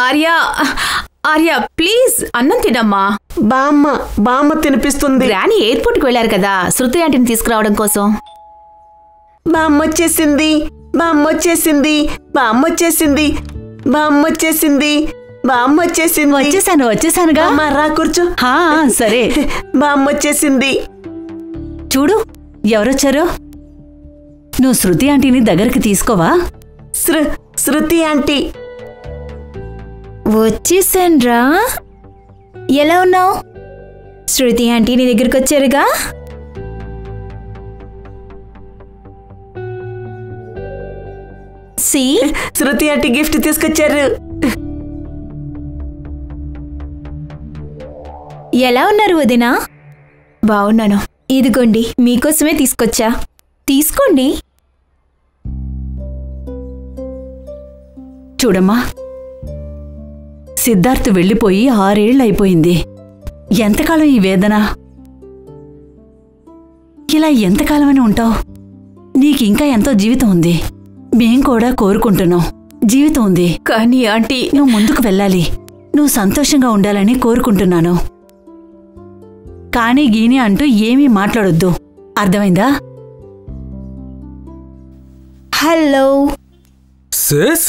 Arya Arya please అన్నం తినమ్మా. బామ్మ తినిపిస్తుంది. రాణి ఎయిర్పోర్ట్కి వెళ్ళారు కదా శృతి ఆంటీని తీసుకురావడం కోసం. బామ్మొచ్చేసింది. వచ్చేసానుగా. రా కూర్చో. సరే. బామ్మొచ్చేసింది. చూడు ఎవరొచ్చారో. నువ్వు శృతి ఆంటీని దగ్గరికి తీసుకోవా? శృతి ఆంటీ వచ్చేసాన్రా. ఎలా ఉన్నావు? శృతి ఆంటీ నీ దగ్గరికి వచ్చారుగా. శృతి ఆంటీ గిఫ్ట్ తీసుకొచ్చారు. ఎలా ఉన్నారు వదినా? బాగున్నాను. ఇదిగోండి మీకోసమే తీసుకొచ్చా, తీసుకోండి. చూడమ్మా, సిద్ధార్థ్ వెళ్ళిపోయి 6 ఏళ్ళు అయిపోయింది. ఎంతకాలం ఈ వేదన? ఇలా ఎంతకాలమని ఉంటావు? నీకింకా ఎంతో జీవితం ఉంది. మేం కూడా కోరుకుంటున్నాం, జీవితం ఉంది. కానీ ఆంటీ, నువ్వు ముందుకు వెళ్ళాలి, నువ్వు సంతోషంగా ఉండాలని కోరుకుంటున్నాను. కానీ గీని అంటూ ఏమీ మాట్లాడొద్దు, అర్థమైందా? Hello sis,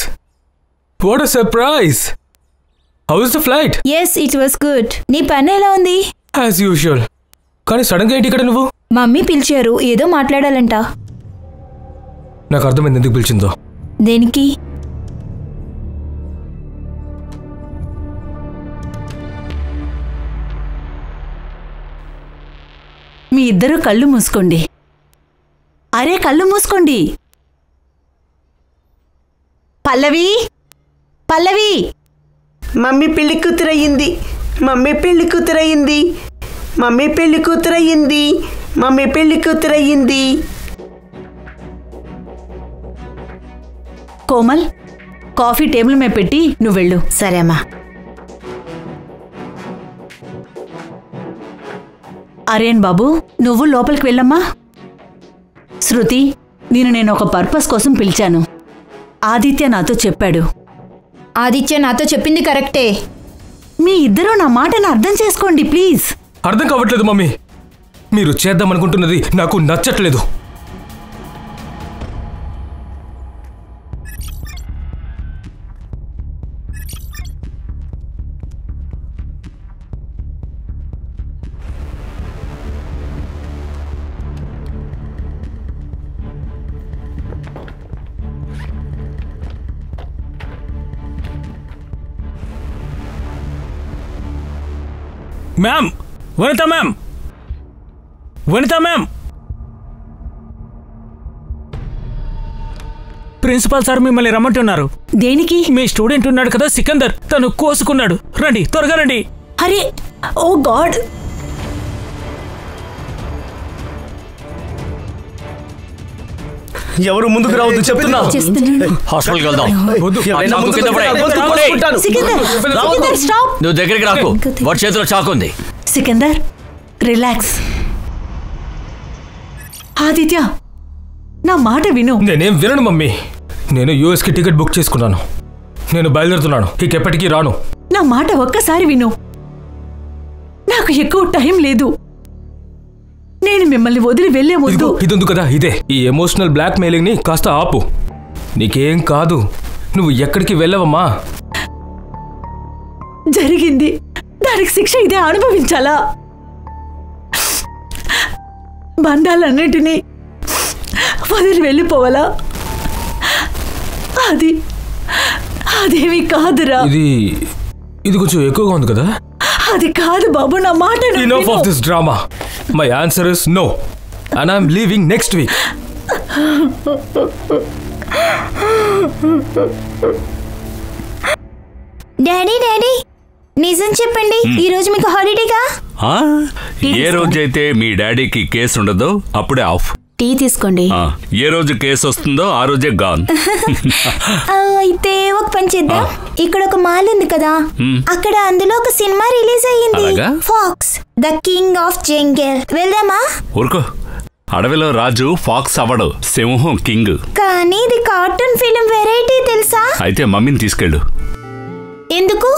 what a surprise. How is the flight? Yes, it was good. నీ పని ఎలా ఉంది? As usual. కానీ సడన్ గా ఏంటి ఇక్కడ నువ్వు? మమ్మీ పిలిచారు, ఏదో మాట్లాడాలంట. నాకు అర్థమైంది ఎందుకు పిలిచిందో. దేనికి? మీ ఇద్దరూ కళ్ళు మూసుకోండి. అరే కళ్ళు మూసుకోండి. పల్లవి, పల్లవి. మమ్మీ పెళ్లి కూతురయ్యింది. కోమల్, కాఫీ టేబుల్ మీద పెట్టి నువ్వు వెళ్ళు. సరే అమ్మా. అరేన్ బాబు, నువ్వు లోపలికి వెళ్ళమ్మా. శృతి, నేను ఒక పర్పస్ కోసం పిలిచాను. ఆదిత్య నాతో చెప్పాడు. ఆదిత్య నాతో చెప్పింది కరెక్టే. మీ ఇద్దరూ నా మాటను అర్థం చేసుకోండి ప్లీజ్. అర్థం కావట్లేదు మమ్మీ. మీరు చేద్దామనుకుంటున్నది నాకు నచ్చట్లేదు. మ్యామ్, వనిత మ్యామ్, ప్రిన్సిపాల్ సార్ మిమ్మల్ని రమ్మంటున్నారు. దేనికి? మీ స్టూడెంట్ ఉన్నాడు కదా సికందర్, తను కోసుకున్నాడు. రండి, త్వరగా రండి. అరే ఓ గాడ్. ఎవరు ముందుకు రావద్దు చెప్తున్నా. హాస్పిటల్కి వెళ్దాం. నువ్వు దగ్గరికి రాకు, వాడి చేతిలో చాకుంది. సికందర్, రిలాక్స్. ఆదిత్య, నా మాట విను. నేనేం వినను మమ్మీ. నేను యూఎస్కి టికెట్ బుక్ చేసుకున్నాను. నేను బయలుదేరుతున్నాను, ఎప్పటికీ రాను. నా మాట ఒక్కసారి విను. నాకు ఎక్కువ టైం లేదు. నేను మిమ్మల్ని వదిలి వెళ్లే ముందు. ఇదొందు కదా, ఇదే ఈ ఎమోషనల్ బ్లాక్ మెయిలింగ్ ని కాస్త ఆపు. నీకేం కాదు, నువ్వు ఎక్కడికి వెళ్ళవమ్మా. జరిగింది, దానికి శిక్ష ఇదే అనుభవించాలా? బంధాలన్నింటినీ వదిలి వెళ్ళిపోవాలా? అదేమి కాదురా. ఇది కొంచెం ఎక్కువగా ఉంది కదా. అది కాదు బాబు, నా మాట. Enough of this drama. My answer is no, and I'm leaving next week. Daddy, నిజం చెప్పండి, ఈ రోజు మీకు హాలిడేగా? ఏ రోజైతే మీ డాడీకి కేసు ఉండదో అప్పుడే ఆఫ్. టీ తీసుకోండి. ఏ రోజు కేసు వస్తుందో ఆ రోజే గాన్. అయితే ఒక పని చేద్దాం. ఇక్కడ ఒక మాల్ ఉంది కదా, అక్కడ అందులో ఒక సినిమా రిలీజ్ అయ్యింది. ఫాక్స్ ద కింగ్ ఆఫ్ జంగల్. వెళ్దామా? ఊరుకో, అడవిలో రాజు ఫాక్స్ అవడు, సింహం కింగ్. కానీ ఇది కార్టూన్ ఫిల్మ్ వెరైటీ తెలుసా? అయితే మమ్మీని తీసుకెళ్ళు. ఎందుకు?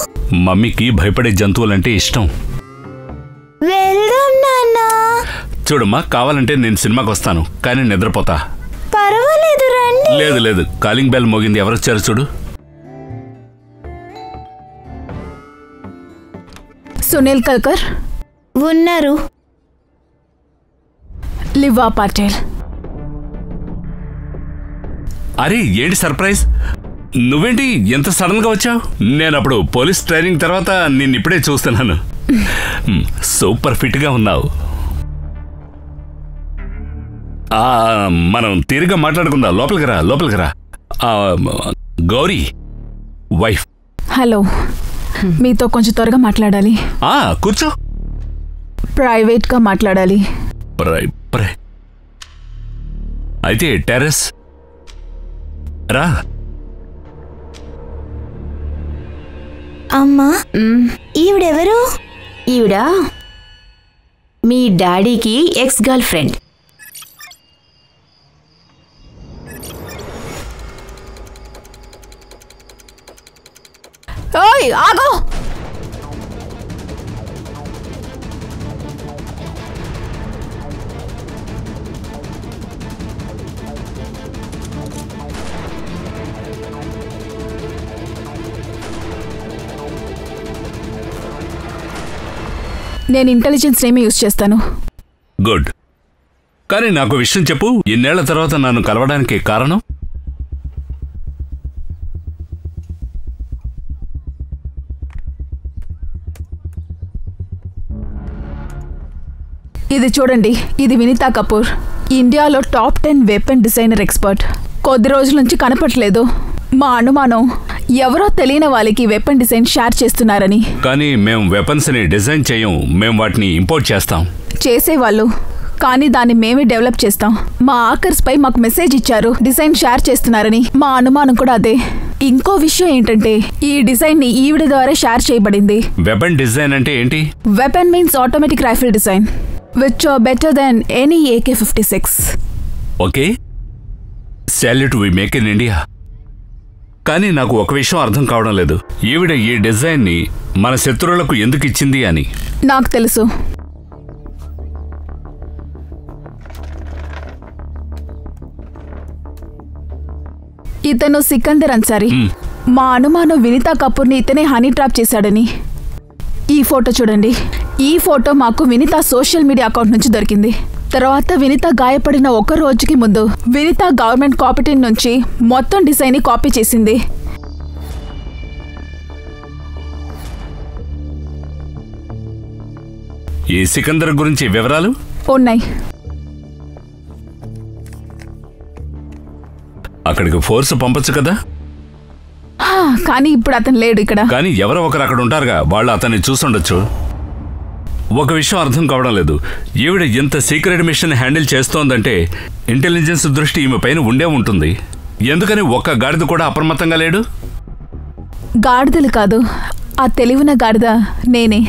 మమ్మీకి భయపడే జంతువులంటే ఇష్టం. వెళ్దాం నాన్న. చూడమ్మా, కావాలంటే నేను సినిమాకి వస్తాను, కానీ నిద్రపోతా. పర్వాలేదు రండి. లేదు లేదు, కాలింగ్ బెల్ మోగింది, ఎవరొచ్చారు చూడు. సునీల్ కల్కర్ ఉన్నారు. లివా పాటేల్. అరే ఏంటి సర్ప్రైజ్, నువ్వేంటి ఎంత సడన్ గా వచ్చావు? నేను అప్పుడు పోలీస్ ట్రైనింగ్ తర్వాత నిన్ను ఇప్పుడే చూస్తున్నాను. సూపర్ ఫిట్ గా ఉన్నావు. మనం తీరిగా మాట్లాడుకుందాం. లోపలికి రా. గౌరీ వైఫ్. హలో, మీతో కొంచెం త్వరగా మాట్లాడాలి. కూర్చో. ప్రైవేట్ గా మాట్లాడాలి. అయితే టెర్రస్ రా. అమ్మా, ఈవిడెవరు? ఈవిడ మీ డాడీకి ఎక్స్ గర్ల్ ఫ్రెండ్. ఓయ్ ఆగో. నేను ఇంటెలిజెన్స్ నేమే యూజ్ చేస్తాను. గుడ్. కానీ నాకు విషయం చెప్పు, ఇన్నేళ్ల తర్వాత నన్ను కలవడానికి కారణం? ఇది చూడండి, ఇది వినీతా కపూర్, ఇండియాలో టాప్ 10 వెపన్ డిజైనర్ ఎక్స్పర్ట్. కొద్ది రోజుల నుంచి కనపట్లేదు. మా అనుమానం ఎవరో తెలియని వాళ్ళకి వెపన్ డిజైన్ షేర్ చేస్తున్నారని. కానీ మేము వెపన్స్ ని డిజైన్ చేయం, మేము వాటిని ఇంపోర్ట్ చేస్తాం. చేసేవాళ్ళు, కానీ దాన్ని మేమే డెవలప్ చేస్తాం. మా ఆకర్స్ పై మాకు మెసేజ్ ఇచ్చారు డిజైన్ షేర్ చేస్తున్నారని. మా అనుమానం కూడా అదే. ఇంకో విషయం ఏంటంటే ఈ డిజైన్ ని ఈవిడ ద్వారా షేర్ చేయబడింది. వెపన్ డిజైన్ అంటే ఏంటి? Weapon means automatic rifle design which are better than any AK-56. Okay, salute, we make in India. కానీ నాకు ఒక విషయం అర్థం కావడం లేదు, ఈవిడ ఈ డిజైన్ ని మన శత్రువులకు ఎందుకు ఇచ్చింది అని. నాకు తెలుసు. ఇతను సికందర్ అన్సారీ. మా అనుమానం వినీతా కపూర్ని ఇతనే హనీ ట్రాప్ చేశాడని. ఈ ఫోటో చూడండి. ఈ ఫోటో మాకు వినీతా సోషల్ మీడియా అకౌంట్ నుంచి దొరికింది. తర్వాత వినీతా గాయపడిన ఒక రోజుకి ముందు వినీతా గవర్నమెంట్ కాపీ నుంచి మొత్తం డిజైన్ ని కాపీ చేసింది. ఈ సికందర్ గురించి వివరాలు ఉన్నాయి. అక్కడికి ఫోర్స్ పంపొచ్చు కదా. కానీ ఇప్పుడు అతను లేడు ఇక్కడ. కానీ ఎవరో ఒకరు అక్కడ ఉంటారుగా, వాళ్ళు అతన్ని చూసుండొచ్చు. ఒక విషయం అర్థం కావడం లేదు, ఈవిడ ఎంత సీక్రెట్ మిషన్ హ్యాండిల్ చేస్తోందంటే ఇంటెలిజెన్స్ దృష్టి ఈమె పైన ఉండే ఉంటుంది. ఎందుకని ఒక్క గాడిద కూడా అప్రమత్తంగా లేడు? గాడిదలు కాదు, ఆ తెలివిన గాడిద నేనే.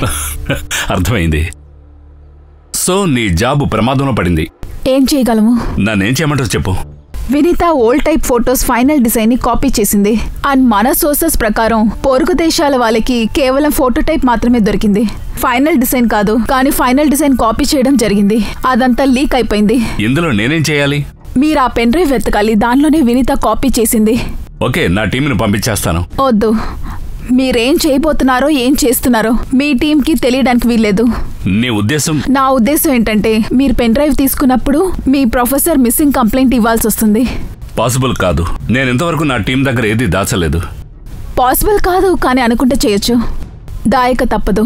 అర్థమైంది. సో నీ జాబు ప్రమాదంలో పడింది. ఏం చేయగలము? నన్నేం చేయమంటావు చెప్పు. Vineeta old type photos final design ని కాపీ చేసింది. అండ్ మన సోర్సెస్ ప్రకారం పొరుగు దేశాల వాళ్ళకి కేవలం ఫోటో టైప్ మాత్రమే దొరికింది, ఫైనల్ డిజైన్ కాదు. కానీ ఫైనల్ డిజైన్ కాపీ చేయడం జరిగింది. అదంతా లీక్ అయిపోయింది. ఇందులో నేనేం చేయాలి? మీరు ఆ పెన్ డ్రైవ్ వెతకాలి, దానిలోనే వినీతా కాపీ చేసింది. ఓకే, నా టీంని పంపించేస్తాను. వద్దు, మీరేం చేయబోతున్నారో ఏం చేస్తున్నారో మీ టీంకి తెలియడానికి వీల్లేదు. నీ ఉద్దేశం? నా ఉద్దేశం ఏంటంటే మీరు పెన్ డ్రైవ్ తీసుకున్నప్పుడు మీ ప్రొఫెసర్ మిస్సింగ్ కంప్లైంట్ ఇవ్వాల్సి వస్తుంది. పాసిబుల్ కాదు, నేను ఇంతవరకు నా టీం దగ్గర ఏది దాచలేదు. పాసిబుల్ కాదు, కానీ అనుకుంటే చేయొచ్చు. దాయక తప్పదు.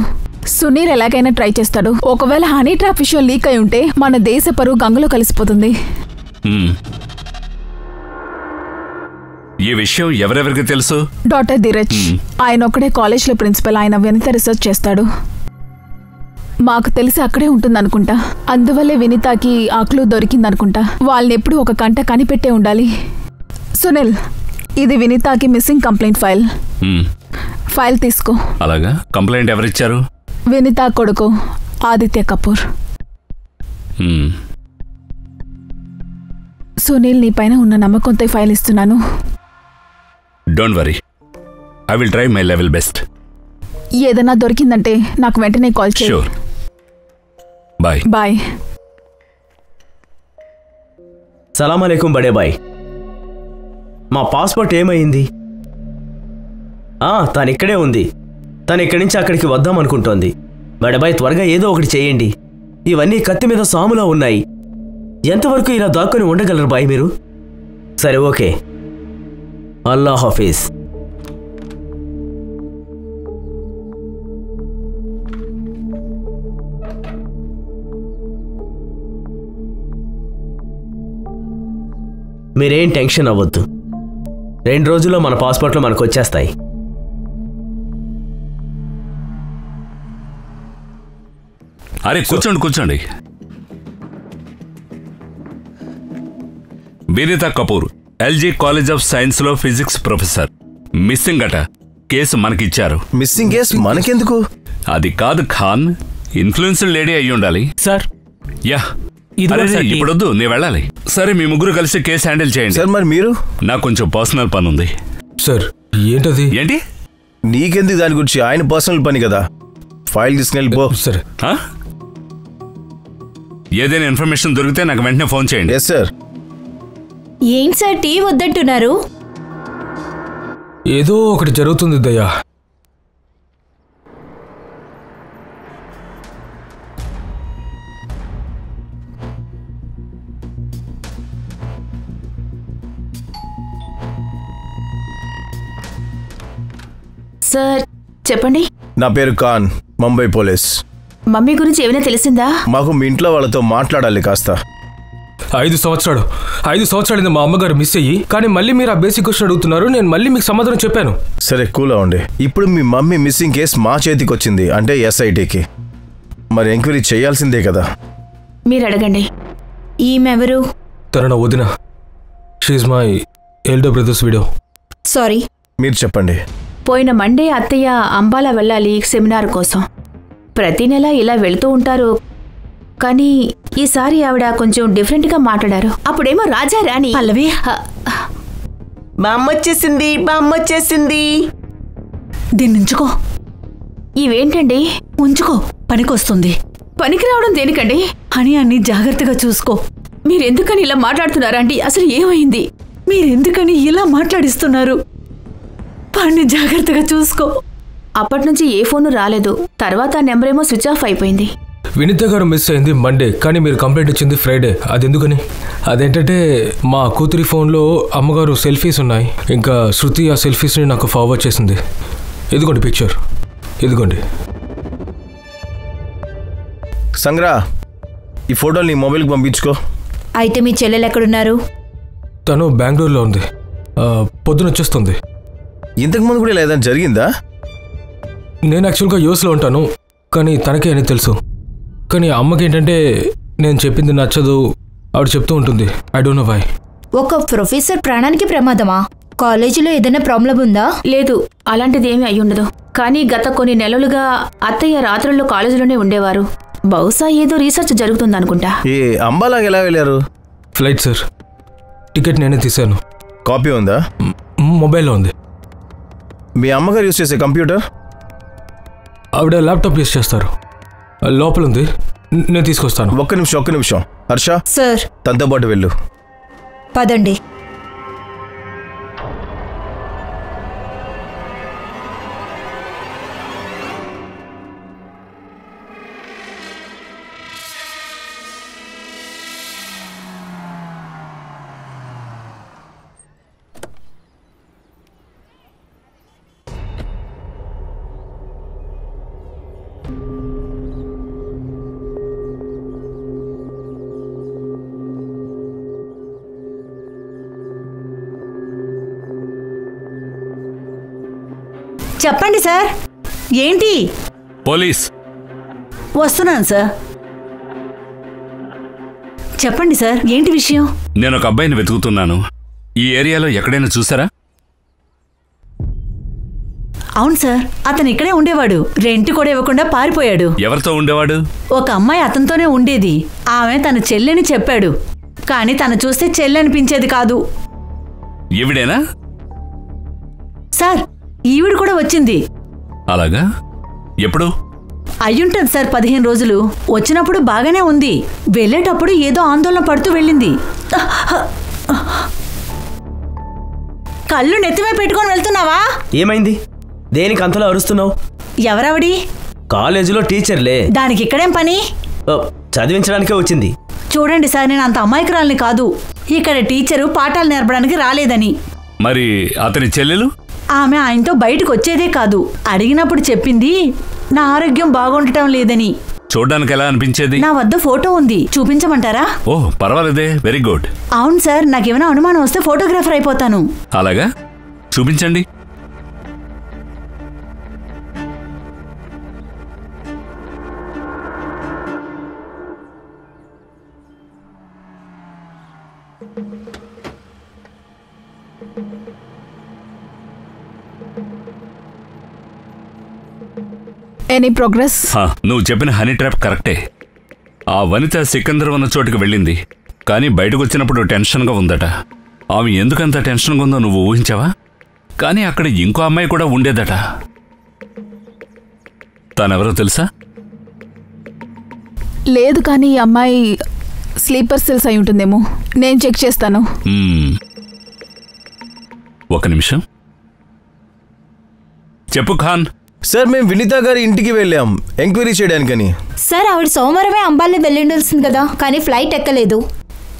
సునీల్ ఎలాగైనా ట్రై చేస్తాడు. ఒకవేళ హనీ ట్రాప్ విషయం లీక్ అయి ఉంటే మన దేశ పరువు గంగలో కలిసిపోతుంది. ఈ విషయం ఎవరెవరికి తెలుసు? డాక్టర్ ధీరజ్, ఆయన ఒక్కడే కాలేజ్లో ప్రిన్సిపల్. ఆయన వినీత రీసెర్చ్ చేస్తాడు. మాకు తెలిసి అక్కడే ఉంటుందనుకుంటా. అందువల్లే వినీతాకి ఆ క్లూ దొరికిందనుకుంటా. వాళ్ళని ఎప్పుడు ఒక కంట కనిపెట్టే ఉండాలి. సునీల్, ఇది వినీతాకి మిస్సింగ్ కంప్లైంట్ ఫైల్. ఫైల్ తీసుకో. అలాగా? కంప్లైంట్ ఎవరిచ్చారు? వినీతా కొడుకు ఆదిత్య కపూర్. సునీల్, నీ పైన ఉన్న నమ్మకంతో ఫైల్ ఇస్తున్నాను. Don't worry, I will try my level best. ఏదైనా దొరికిందంటే నాకు వెంటనే కాల్ చేయి. షూర్. బాయ్. బాయ్. సలాం అలైకుం బడే బాయ్. మా పాస్పోర్ట్ ఏమైంది? తను ఇక్కడే ఉంది. తను ఇక్కడి నుంచి అక్కడికి వద్దాం అనుకుంటోంది. బడే బాయ్, త్వరగా ఏదో ఒకటి చేయండి. ఇవన్నీ కత్తి మీద సాములా ఉన్నాయి. ఎంతవరకు ఇలా దాక్కుని ఉండగలరు బాయ్ మీరు? సరే, ఓకే. అల్లా హాఫీజ్. మీరేం టెన్షన్ అవ్వద్దు. 2 రోజుల్లో మన పాస్పోర్ట్లు మనకు వచ్చేస్తాయి. అరే కూర్చోండి. Vineeta Kapoor, LG college of science లో ఫిజిక్స్ ప్రొఫెసర్. మిస్సింగ్ అట. కేసు మనకిచ్చారు. మిస్సింగ్ కేసు మనకెందుకు? అది కాదు ఖాన్, ఇన్ఫ్లుయెన్స్డ్ లేడీ అయ్యి ఉండాలి. సార్ యా, ఇప్పుడొద్దు, నేను వెళ్ళాలి. సరే, మీ ముగ్గురు కలిసి కేసు హ్యాండిల్ చేయండి. సార్, మరి మీరు? నాకు కొంచెం పర్సనల్ పని ఉంది. సార్, ఏంటది? ఏంటి నీకెందుకు దాని గురించి? ఆయన పర్సనల్ పని కదా. ఫైల్ తీసుకెళ్ళి పో. సరే. ఏదైనా ఇన్ఫర్మేషన్ దొరికితే నాకు వెంటనే ఫోన్ చేయండి. Yes sir. ఏంటి సార్ టీ వద్దంటున్నారు? ఏదో ఒకటి జరుగుతుంది దయ్యా. సార్ చెప్పండి. నా పేరు ఖాన్, ముంబై పోలీస్. మమ్మీ గురించి ఏమైనా తెలిసిందా? మాకు మీ ఇంట్లో వాళ్ళతో మాట్లాడాలి కాస్త. 5 సంవత్సరాలు మా అమ్మగారు మిస్ అయ్యి, కానీ మళ్ళీ మీరు ఆ బేసిక్ క్వశ్చన్ అడుగుతున్నారు. నేను మళ్ళీ మీకు సమాధానం చెప్పాను. సరే, కూల్ అవ్వండి. ఇప్పుడు మీ మమ్మీ మిస్సింగ్ కేసు మా చేతికి వచ్చింది, అంటే ఎస్ఐటీకి. మరి ఎంక్వైరీ చేయాల్సిందే కదా. మీరు అడగండి. ఈమెవరు? తన నా వదిన. She my elder brother's widow. Sorry. మీరు చెప్పండి. పోయిన మండే అత్తయ్య అంబాలా వెళ్ళాలి సెమినార్ కోసం. ప్రతి నెల ఇలా వెళుతూ ఉంటారు, కానీ ఈసారి ఆవిడ కొంచెం డిఫరెంట్గా మాట్లాడారు. అప్పుడేమో రాజా రాణి. పల్లవి, బామ్మొచ్చేసింది. దీన్నుంచుకో. ఇవేంటండి? ఉంచుకో, పనికొస్తుంది. పనికి రావడం దేనికండి? అని అన్ని జాగ్రత్తగా చూసుకో. మీరెందుకని ఇలా మాట్లాడుతున్నారండి? అసలు ఏమైంది? మీరెందుకని ఇలా మాట్లాడిస్తున్నారు? వాడిని జాగ్రత్తగా చూసుకో. అప్పటినుంచి ఏ ఫోను రాలేదు. తర్వాత నెంబర్ ఏమో స్విచ్ ఆఫ్ అయిపోయింది. వినీత గారు మిస్ అయింది మండే, కానీ మీరు కంప్లైంట్ ఇచ్చింది ఫ్రైడే. అది ఎందుకని? అదేంటంటే మా కూతురి ఫోన్లో అమ్మగారు సెల్ఫీస్ ఉన్నాయి. ఇంకా శృతి ఆ సెల్ఫీస్ని నాకు ఫార్వర్డ్ చేసింది. ఇదిగోండి పిక్చర్, ఇదిగోండి. సంగ్రా, ఈ ఫోటోలు నీ మొబైల్కి పంపించుకో. అయితే మీ చెల్లెలు ఎక్కడున్నారు? తను బెంగళూరులో ఉంది. పొద్దున వచ్చేస్తుంది. ఇంతకుముందు కూడా ఏదైనా జరిగిందా? నేను యాక్చువల్గా యూఎస్లో ఉంటాను, కానీ తనకే అని తెలుసు. కానీ అమ్మకి ఏంటంటే నేను చెప్పింది నచ్చదు. ఆవిడ చెప్తూ ఉంటుంది. I don't know why. ఒక ప్రొఫెసర్ ప్రాణానికి ప్రమాదమా? కాలేజీలో ఏదైనా ప్రాబ్లం ఉందా? లేదు, అలాంటిది ఏమీ అయి ఉండదు. కానీ గత కొన్ని నెలలుగా అత్తయ్య రాత్రుల్లో కాలేజీలోనే ఉండేవారు. బహుశా ఏదో రీసెర్చ్ జరుగుతుందనుకుంటా. ఈ అంబాలాగా ఎలా వెళ్ళారు? Flight sir. టికెట్ నేనే తీశాను. కాపీ ఉందా? మొబైల్లో ఉంది. మీ అమ్మగారు యూస్ చేసే కంప్యూటర్? ఆవిడ ల్యాప్టాప్ యూస్ చేస్తారు. లోపల ఉంది, నేను తీసుకొస్తాను. ఒక్క నిమిషం. హర్ష సార్, తనతో పాటు వెళ్ళు. పదండి. చెప్పండి సార్. ఏంటి? పోలీస్. వస్తున్నాను సార్. చెప్పండి సార్, ఏంటి విషయం? నేను ఒక అబ్బాయిని వెతుకుతున్నాను. ఈ ఏరియాలో ఎక్కడైనా చూసారా? అవును సార్, అతను ఇక్కడే ఉండేవాడు. రెంట్ కూడా ఇవ్వకుండా పారిపోయాడు. ఎవరితో ఉండేవాడు? ఒక అమ్మాయి అతనితోనే ఉండేది. ఆమె తన చెల్లెని చెప్పాడు, కానీ తను చూస్తే చెల్లి అనిపించేది కాదు. ఈవిడేనా? సార్, ఈవిడ కూడా వచ్చింది. అలాగా? ఎప్పుడు? అయ్యుంటది సార్ 15 రోజులు. వచ్చినప్పుడు బాగానే ఉంది, వెళ్ళేటప్పుడు ఏదో ఆందోళన పడుతూ వెళ్ళింది. కళ్ళు నెత్తిమే పెట్టుకొని వెళ్తున్నావా? ఏమైంది? దేనికి అంతలో అరుస్తున్నావు? ఎవరవడి? కాలేజీలో టీచర్లే. దానికి ఇక్కడేం పని? చదివించడానికే వచ్చింది. చూడండి సార్, నేను అంత అమాయకురాల్ని కాదు. ఇక్కడ టీచరు పాఠాలు నేర్పడానికి రాలేదని. మరి అతని చెల్లెలు? ఆమె ఆయనతో బయటకు వచ్చేదే కాదు. అడిగినప్పుడు చెప్పింది నా ఆరోగ్యం బాగుండటం లేదని. చూడ్డానికి ఎలా అనిపించేది? నా వద్ద ఫోటో ఉంది, చూపించమంటారా? ఓహ్, పర్వాలేదే, వెరీ గుడ్. అవును సార్, నాకేమైనా అనుమానం వస్తే ఫోటోగ్రాఫర్ అయిపోతాను. అలాగా? చూపించండి. Any progress? నువ్వు చెప్పిన హనీ ట్రాప్ కరెక్టే. ఆ వనిత సికందర్ ఉన్న చోటుకి వెళ్ళింది, కానీ బయటకు వచ్చినప్పుడు టెన్షన్గా ఉందట. ఆమె ఎందుకంత టెన్షన్గా ఉందో నువ్వు ఊహించావా? కానీ అక్కడ ఇంకో అమ్మాయి కూడా ఉండేదట. తనెవరో తెలుసా? లేదు, కానీ ఈ అమ్మాయి స్లీపర్ సెల్స్ అయి ఉంటుందేమో. నేను చెక్ చేస్తాను. ఒక నిమిషం. చెప్పు ఖాన్. సార్, మేము వినీత గారి ఇంటికి వెళ్ళాం ఎంక్వైరీ చేయడానికని. సార్, ఆవిడ సోమవారమే అంబాలా వెళ్ళిండాల్సింది కదా, కానీ ఫ్లైట్ ఎక్కలేదు.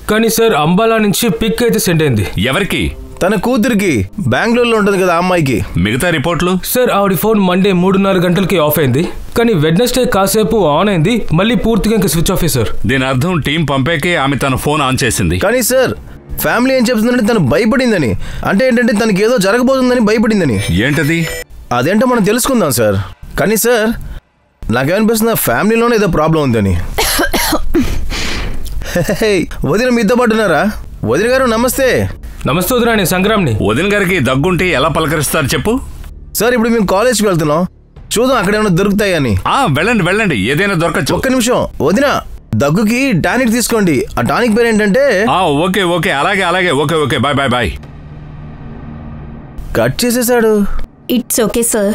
కానీ సార్, అంబాలా నుంచి పిక్ అయితే సెండ్ అయింది. ఎవరికి? తన కూతురికి. బెంగళూరులో ఉంటుంది కదా అమ్మాయికి. మిగతా రిపోర్ట్లు? సార్, ఆవిడ ఫోన్ మండే 3:30 గంటలకి ఆఫ్ అయింది, కానీ వెడ్నెస్డే కాసేపు ఆన్ అయింది, మళ్ళీ పూర్తిగా ఇంకా స్విచ్ ఆఫ్. సార్, దీని అర్థం టీం పంపాకే ఆమె తన ఫోన్ ఆన్ చేసింది. కానీ సార్, ఫ్యామిలీ ఏం చెప్తుందంటే తను భయపడిందని. అంటే ఏంటంటే తనకి ఏదో జరగబోతుందని భయపడిందని. ఏంటది? అదేంటో మనం తెలుసుకుందాం సార్. కానీ సార్, నాకేమనిపిస్తుంది, ఫ్యామిలీలోనే ఏదో ప్రాబ్లం ఉందని. వదిన మీతో పాటు ఉన్నారా? వదిన గారు నమస్తే. నమస్తే వదిన, నేను సంగ్రామ్ని. వదిన గారికి దగ్గుంటే ఎలా పలకరిస్తారు చెప్పు? సార్, ఇప్పుడు మేము కాలేజ్కి వెళ్తున్నాం, చూద్దాం అక్కడ ఏమైనా దొరుకుతాయని. వెళ్ళండి వెళ్ళండి, ఏదైనా దొరకచ్చు. ఒక్క నిమిషం వదిన, దగ్గుకి టానిక్ తీసుకోండి. ఆ టానిక్ పేరు ఏంటంటే? ఓకే ఓకే, అలాగే అలాగే, okay okay, bye bye bye. Cut చేసేసాడు. It's okay sir.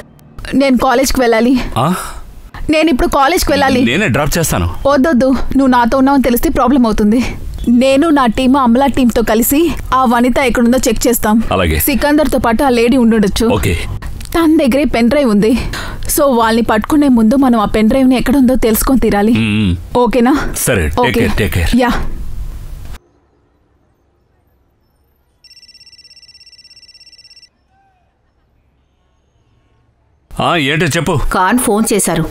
నేను కాలేజ్కి వెళ్ళాలి. నేను ఇప్పుడు కాలేజ్కి వెళ్ళాలి. నేనే డ్రాప్ చేస్తాను. వద్దొద్దు, నువ్వు నాతో ఉన్నావని తెలిస్తే ప్రాబ్లం అవుతుంది. నేను నా టీమ్ అమలా టీంతో కలిసి ఆ వనిత ఎక్కడుందో చెక్ చేస్తాం. అలాగే. సికందర్తో పాటు ఆ లేడీ ఉండొచ్చు. ఓకే. తన దగ్గరే పెన్ డ్రైవ్ ఉంది. సో వాళ్ళని పట్టుకునే ముందు మనం ఆ పెన్ డ్రైవ్ ని ఎక్కడుందో తెలుసుకొని తీరాలి. ఓకేనా? సరే, టేక్ కేర్. యా. ఏంటో చెప్పు. ఖాన్ ఫోన్ చేశారు.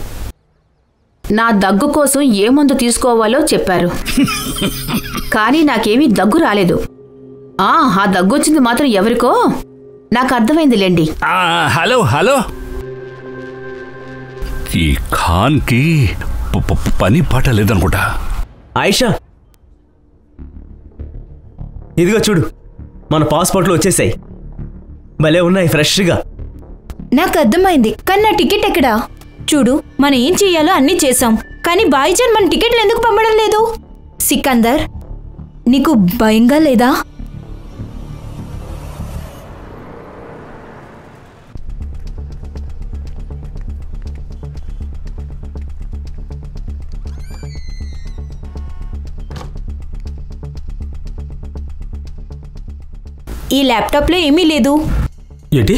నా దగ్గు కోసం ఏ మందు తీసుకోవాలో చెప్పారు, కానీ నాకేమీ దగ్గు రాలేదు. ఆ దగ్గు వచ్చింది మాత్రం ఎవరికో నాకు అర్థమైందిలేండి. హలో హలో, ఈ ఖాన్కి పని పాట లేదనుకుంటా. ఆయిషా, ఇదిగో చూడు, మన పాస్పోర్ట్లు వచ్చేసాయి. భలే ఉన్నాయి, ఫ్రెష్గా. నాకు అర్థమైంది, కానీ నా టికెట్ ఎక్కడా? చూడు, మనం ఏం చెయ్యాలో అన్నీ చేసాం, కానీ బాయిజాన్ మన టికెట్లు ఎందుకు పంపడం లేదు? సికందర్, నీకు భయంగా లేదా? ఈ ల్యాప్టాప్లో ఏమీ లేదు. ఏంటి?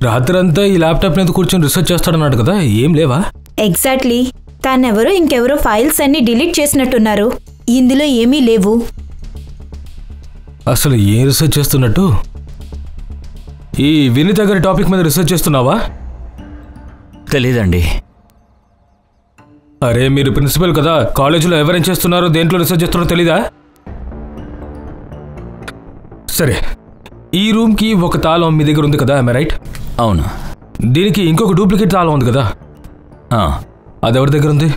రాత్రంతా ఈ ల్యాప్టాప్ మీద కూర్చొని రీసెర్చ్ చేస్తాడన్నాడు కదా, ఏం లేవా? ఎగ్జాక్ట్లీ. తానెవరో ఇంకెవరో ఫైల్స్ అన్ని డిలీట్ చేసినట్టున్నారు. ఇందులో ఏమీ లేవు. అసలు ఏం రీసెర్చ్ చేస్తున్నట్టు? ఈ వినీత గారి టాపిక్ మీద రీసెర్చ్ చేస్తున్నావా? తెలీదండి. అరే, మీరు ప్రిన్సిపల్ కదా, కాలేజీలో ఎవరేం చేస్తున్నారో దేంట్లో రీసెర్చ్ చేస్తున్నారో తెలీదా? సరే, ఈ రూమ్కి ఒక తాళం మీ దగ్గర ఉంది కదా, ఐ రైట్? అవును. దీనికి ఇంకొక డూప్లికేట్ తాళం ఉంది కదా, అది ఎవరి దగ్గర ఉంది?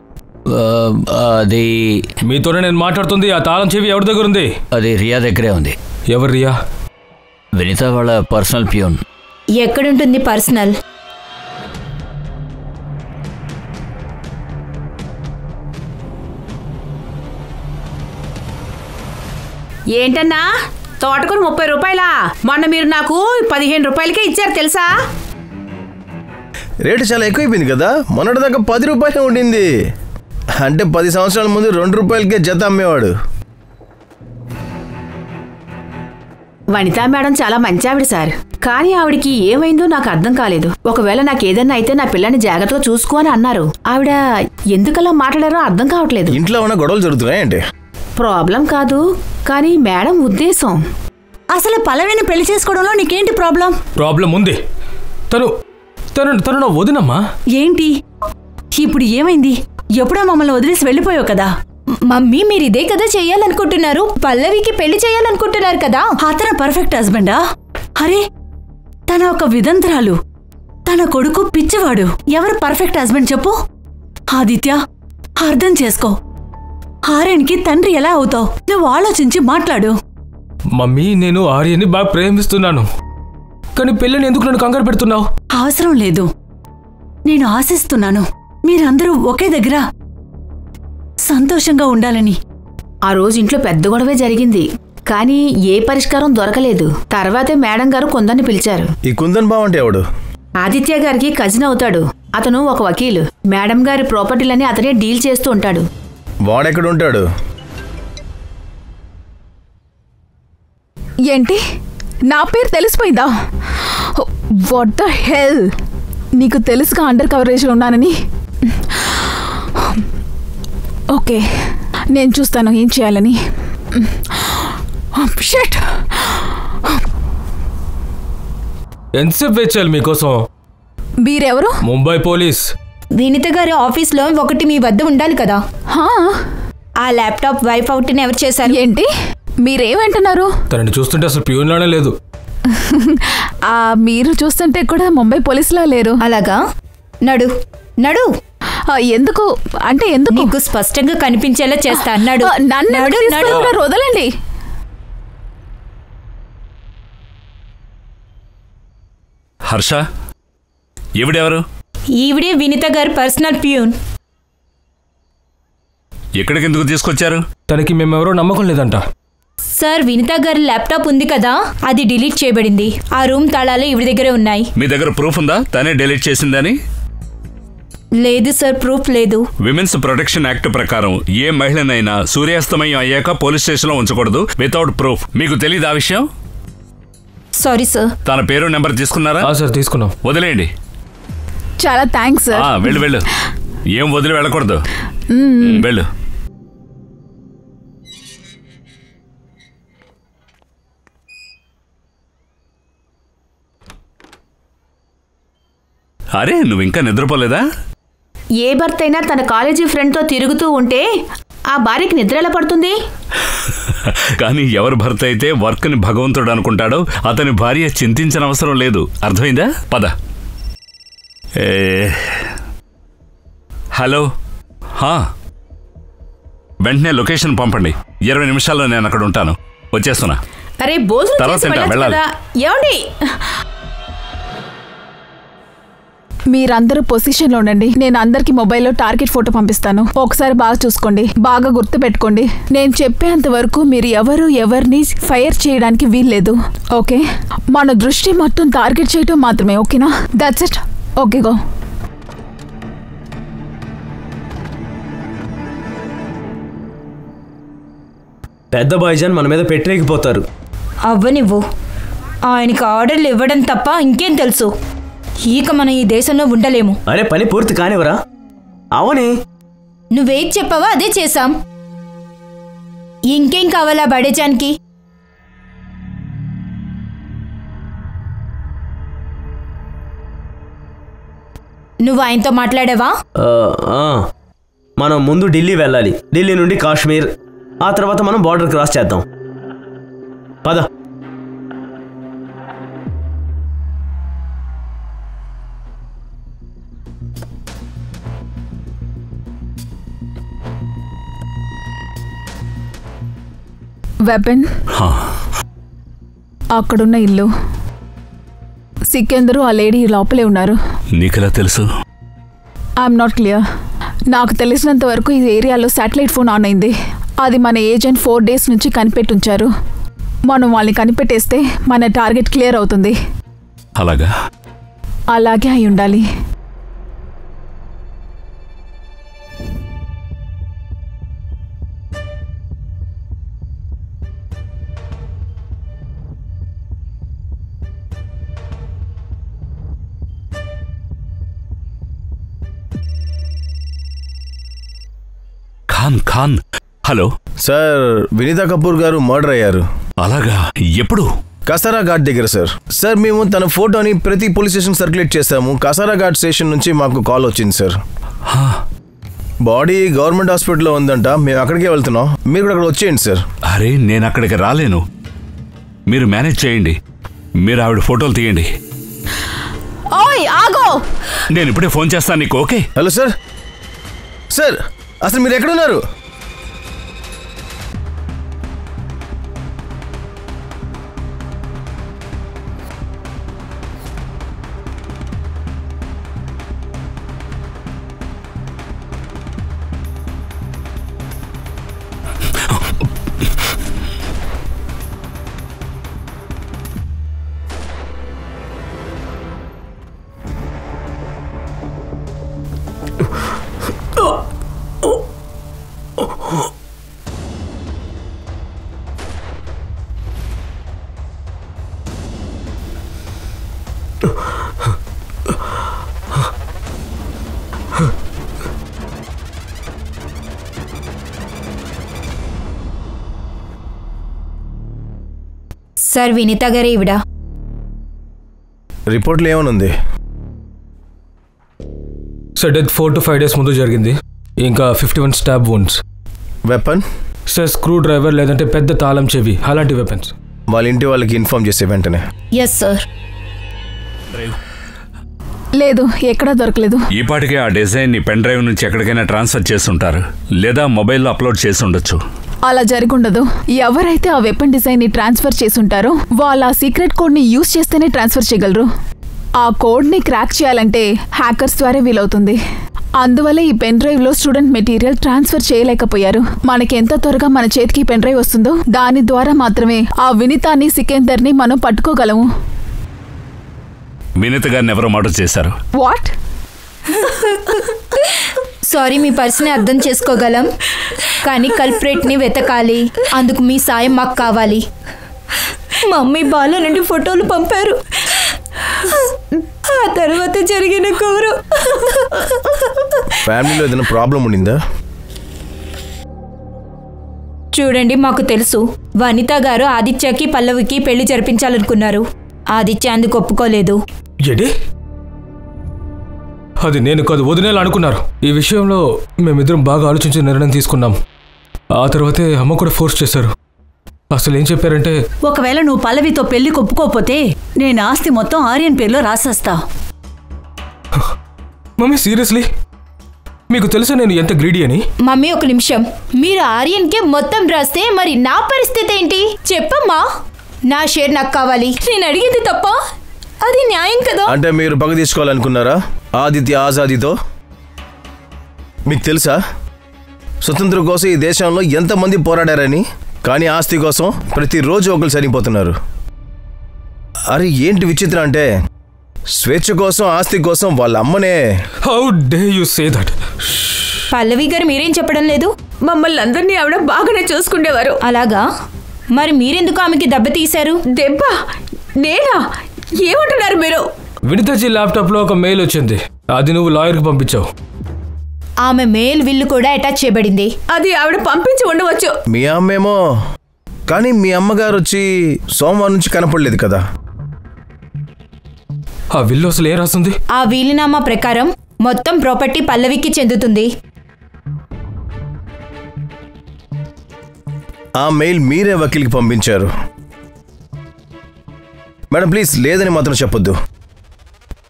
అది మీతోనే నేను మాట్లాడుతుంది. ఆ తాళం చెవి ఎవరి దగ్గర ఉంది? అది రియా దగ్గరే ఉంది. ఎవరు రియా? వినీత వాళ్ళ పర్సనల్ ప్యూన్. ఎక్కడుంటుంది పర్సనల్? ఏంటన్నా తోటకూర 30 రూపాయలా? మొన్న మీరు నాకు 15 రూపాయలకే ఇచ్చారు తెలుసా? రేటు చాలా ఎక్కువైపోయింది కదా. మొన్నటిదాకా 10 రూపాయలే ఉండింది. అంటే 10 సంవత్సరాల ముందు 2 రూపాయలకే జత అమ్మేవాడు. వనితా మేడం చాలా మంచి ఆవిడ సార్. కానీ ఆవిడికి ఏమైందో నాకు అర్థం కాలేదు. ఒకవేళ నాకేదన్నా అయితే నా పిల్లని జాగ్రత్తగా చూసుకో అని అన్నారు. ఆవిడ ఎందుకలా మాట్లాడారో అర్థం కావట్లేదు. ఇంట్లో ఉన్న గొడవలు జరుగుతున్నాయంటే ప్రాబ్లం కాదు, కానీ మేడం ఉద్దేశం. అసలు పల్లవిని పెళ్లి చేసుకోవడంలో నీకేంటి ప్రాబ్లం? ప్రాబ్లం ఉంది. తను తను తను నా వదినమ్మా. ఏంటి ఇప్పుడు ఏమైంది? ఎప్పుడో మమ్మల్ని వదిలేసి వెళ్ళిపోయావు కదా. మమ్మీ మీరు ఇదే కదా చెయ్యాలనుకుంటున్నారు. పల్లవికి పెళ్లి చేయాలనుకుంటున్నారు కదా. అతను పర్ఫెక్ట్ హస్బెండా? అరే తన ఒక విదంతురాలు, తన కొడుకు పిచ్చివాడు. ఎవరు పర్ఫెక్ట్ హస్బెండ్ చెప్పు? ఆదిత్య, అర్థం చేసుకో. ఆర్యన్కి తండ్రి ఎలా అవుతావు? నువ్వు ఆలోచించి మాట్లాడు. మమ్మీ, నేను ఆర్యని బాగా ప్రేమిస్తున్నాను. కానీ పెళ్ళని ఎందుకు నన్ను కంగారు పెడుతున్నావు? అవసరం లేదు. నేను ఆశిస్తున్నాను మీరందరూ ఒకే దగ్గర సంతోషంగా ఉండాలని. ఆ రోజు ఇంట్లో పెద్ద గొడవే జరిగింది, కానీ ఏ పరిష్కారం దొరకలేదు. తర్వాతే మేడం గారు కుందన్ని పిలిచారు. ఈ కుందన్ బావ అంటే ఎవడు? ఆదిత్య గారికి కజిన్ అవుతాడు. అతను ఒక వకీలు. మేడం గారి ప్రాపర్టీలని అతనే డీల్ చేస్తూ ఉంటాడు. వాడెక్కడ ఉంటాడు? ఏంటి నా పేరు తెలిసిపోయిందా? What the hell! నీకు తెలుసుగా అండర్ కవరేజ్లో ఉన్నానని. ఓకే, నేను చూస్తాను ఏం చేయాలని. షట్! ఎంతసేపు వెయిట్ చేయాలి మీకోసం? మీరెవరు? ముంబై పోలీస్. వినిత గారి ఆఫీస్లో ఒకటి మీ వద్ద ఉండాలి కదా. ఆ ల్యాప్టాప్ వైఫ్ అవుట్ని ఎవరు చేశారు? ఏంటి మీరేమంటున్నారు? తనని చూస్తుంటే అసలు ప్యూన్లానే లేదు. మీరు చూస్తుంటే కూడా ముంబై పోలీసులా లేరు. అలాగా? నడు నడు. ఎందుకు అంటే ఎందుకు? నీకు స్పష్టంగా కనిపించేలా చేస్తా. నడు. నన్ను వదలండి. హర్ష, ఈవిడెవరు? ఈవిడే వినిత గారి పర్సనల్ ప్యూన్. ఎక్కడికి ఎందుకు తీసుకొచ్చారు? తనకి మేమెవరో నమ్మకం లేదంట. సార్, వినిత గారి ల్యాప్టాప్ ఉంది కదా, అది డిలీట్ చేయబడింది. ఆ రూమ్ తాళాలు ఈవిడ దగ్గరే ఉన్నాయి. మీ దగ్గర ప్రూఫ్ ఉందా తనే డిలీట్ చేసిందని? లేదు సార్, ప్రూఫ్ లేదు. విమెన్స్ ప్రొటెక్షన్ యాక్ట్ ప్రకారం ఏ మహిళనైనా సూర్యాస్తమయం అయ్యాక పోలీస్ స్టేషన్లో ఉంచకూడదు వితౌట్ ప్రూఫ్. మీకు తెలియదు ఆ విషయం? Sorry sir. తన పేరు నెంబర్ తీసుకున్నారా? సార్ తీసుకున్నాం. వదిలేయండి. చాలా థ్యాంక్స్ సార్. వెళ్ళు వెళ్ళు. ఏం వదిలి వెళ్ళకూడదు. వెళ్ళు. అరే, నువ్వు ఇంకా నిద్రపోలేదా? ఏ భర్త అయినా తన కాలేజీ ఫ్రెండ్తో తిరుగుతూ ఉంటే ఆ భార్యకి నిద్ర ఎలా పడుతుంది? కానీ ఎవరి భర్త అయితే వర్క్ని భగవంతుడు అనుకుంటాడో అతని భార్య చింతించిన అవసరం లేదు. అర్థమైందా? పద. హలో, వెంటనే లొకేషన్ పంపండి. 20 నిమిషాల్లో నేను అక్కడ ఉంటాను. వచ్చేస్తున్నా. అరే భోజనం వెళ్ళాలి. ఏమండి, మీరందరూ పొజిషన్లో ఉండండి. నేను అందరికి మొబైల్లో టార్గెట్ ఫోటో పంపిస్తాను. ఒకసారి బాగా చూసుకోండి, బాగా గుర్తు పెట్టుకోండి. నేను చెప్పేంత వరకు మీరు ఎవరిని ఫైర్ చేయడానికి వీల్లేదు. ఓకే? మన దృష్టి మొత్తం టార్గెట్ చేయటం మాత్రమే. ఓకేనా? That's it. Okay, go. పెద్ద బాయ్జాన్ మన మీద పెట్టరేగిపోతారు. అవ్వనివ్వు. ఆయనకి ఆర్డర్లు ఇవ్వడం తప్ప ఇంకేం తెలుసు. ఇక మనం ఈ దేశంలో ఉండలేము. అరే, పని పూర్తి కానివరా? అవని నువ్వేం చెప్పావో అదే చేశాం. ఇంకేం కావాలా బడేజానికి? నువ్వు ఆయనతో మాట్లాడావా? మనం ముందు ఢిల్లీ వెళ్ళాలి. ఢిల్లీ నుండి కాశ్మీర్, ఆ తర్వాత మనం బార్డర్ క్రాస్ చేద్దాం. పద. వెపన్ అక్కడున్న ఇల్లు. సికందరు ఆ లేడీ లోపలే ఉన్నారు. నీకెలా తెలుసు? I'm not clear. నాకు తెలిసినంత వరకు ఈ ఏరియాలో శాటిలైట్ ఫోన్ ఆన్ అయింది. అది మన ఏజెంట్ 4 days నుంచి కనిపెట్టుంచారు. మనం వాళ్ళని కనిపెట్టేస్తే మన టార్గెట్ క్లియర్ అవుతుంది. అలాగా? అలాగే అయి ఉండాలి. ఖాన్ ఖాన్. హలో సార్, వినీతా కపూర్ గారు మర్డర్ అయ్యారు. అలాగా? ఎప్పుడు? కసారా ఘాట్ దగ్గర సార్. సార్, మేము తన ఫోటోని ప్రతి పోలీస్ స్టేషన్ సర్క్యులేట్ చేశాము. కసారా ఘాట్ స్టేషన్ నుంచి మాకు కాల్ వచ్చింది సార్. బాడీ గవర్నమెంట్ హాస్పిటల్లో ఉందంట. మేము అక్కడికే వెళ్తున్నాం. మీరు కూడా అక్కడ వచ్చేయండి సార్. అరే, నేను అక్కడికి రాలేను. మీరు మేనేజ్ చేయండి. మీరు ఆవిడ ఫోటోలు తీయండి. ఓయ్ ఆగో, నేను ఇప్పుడే ఫోన్ చేస్తాను నీకు. ఓకే? Hello sir. సార్, అసలు మీరు ఎక్కడున్నారు? సార్, వినీత గారే ఈవిడ. రిపోర్ట్లో ఏమనుంది? సార్, డెత్ 4 to 5 days ముందు జరిగింది. ఇంకా 51 stab wounds. Weapon? Sir, screw driver లేదంటే పెద్ద తాళం చెవి, అలాంటి వెపన్స్. వాళ్ళ ఇంటి వాళ్ళకి ఇన్ఫార్మ్ చేసే వెంటనే. Yes sir. లేదు, ఎక్కడా దొరకలేదు. ఈ పాటికే ఆ డిజైన్ ని పెన్ డ్రైవ్ నుంచి ఎక్కడికైనా ట్రాన్స్ఫర్ చేసి ఉంటారు, లేదా మొబైల్లో అప్లోడ్ చేసి ఉండొచ్చు. అలా జరుగుండదు. ఎవరైతే ఆ వెపన్ డిజైన్ ని ట్రాన్స్ఫర్ చేసుంటారో వాళ్ళు ఆ సీక్రెట్ కోడ్ ని యూజ్ చేస్తేనే ట్రాన్స్ఫర్ చేయగలరు. ఆ కోడ్ ని క్రాక్ చేయాలంటే హ్యాకర్స్ ద్వారా వీలవుతుంది. అందువల్ల ఈ పెన్ డ్రైవ్ లో స్టూడెంట్ మెటీరియల్ ట్రాన్స్ఫర్ చేయలేకపోయారు. మనకి ఎంత త్వరగా మన చేతికి పెన్ డ్రైవ్ వస్తుందో దాని ద్వారా మాత్రమే ఆ వినీతాని సికందర్ ని మనం పట్టుకోగలము. వినీత గారిని ఎవరో మర్డర్ చేశారు. వాట్? సారీ, మీ పర్సని అర్థం చేసుకోగలం, కానీ కల్ప్రేట్ ని వెతకాలి. అందుకు మీ సాయం మాకు కావాలి. మమ్మీ బాల నుండి ఫోటోలు పంపారు. ఆ తర్వాత జరిగిన కూర. ఫ్యామిలీలో ఏదైనా ప్రాబ్లం ఉండిందా? చూడండి, మాకు తెలుసు వనిత గారు ఆదిత్యకి పల్లవికి పెళ్లి జరిపించాలనుకున్నారు. ఆదిత్య అందుకు ఒప్పుకోలేదు. ఏంటి? అది నేను కాదు, వదినేలా అనుకున్నారు. ఈ విషయంలో మేమిద్దరం బాగా ఆలోచించి నిర్ణయం తీసుకున్నాం. ఆ తర్వాతే అమ్మ కూడా ఫోర్స్ చేశారు. అసలు ఏం చెప్పారంటే, ఒకవేళ నువ్వు పల్లవితో పెళ్లి కొప్పుకోకపోతే నేను ఆస్తి మొత్తం ఆర్యన్ పేరులో రాసేస్తా. Mummy seriously? మీకు తెలుసా నేను ఎంత గ్రీడీ అని? మమ్మీ, ఒక నిమిషం. మీరు ఆర్యన్కే మొత్తం రాస్తే మరి నా పరిస్థితి ఏంటి చెప్పమ్మా? నా షేర్ నాకు కావాలి. నేను అడిగింది తప్ప? అది న్యాయం కదా? అంటే మీరు పగ తీసుకోవాలనుకున్నారా ఆదిత్య ఆజాదీతో? మీకు తెలుసా స్వతంత్రం కోసం ఈ దేశంలో ఎంతమంది పోరాడారని? కానీ ఆస్తి కోసం ప్రతిరోజు ఒకరు చనిపోతున్నారు. అరే ఏంటి విచిత్రం అంటే స్వేచ్ఛ కోసం ఆస్తి కోసం వాళ్ళ అమ్మనే. How dare you say that? Pallavi garu మీరేం చెప్పడం లేదు? మమ్మల్ని అందరినీ ఆవిడ బాగానే చూసుకుండేవారు. అలాగా? మరి మీరెందుకు ఆమెకి దెబ్బ తీశారు? దెబ్బ? నేనా? ఏమంటున్నారు మీరు? వినితాజీ ల్యాప్టాప్లో ఒక మెయిల్ వచ్చింది. అది నువ్వు లాయర్కి పంపించావు. ఆమె మెయిల్ విల్లు కూడా అటాచ్ చేయబడింది. అది ఆవిడ పంపించి ఉండవచ్చు. మీ అమ్మేమో, కానీ మీ అమ్మగారు వచ్చి సోమవారం నుంచి కనపడలేదు కదా. ఆ విల్లు అసలు ఏం రాస్తుంది? ఆ వీలునామా ప్రకారం మొత్తం ప్రాపర్టీ పల్లవికి చెందుతుంది. ఆ మెయిల్ మీరే వకీల్కి పంపించారు. మేడం ప్లీజ్, లేదని మాత్రం చెప్పొద్దు.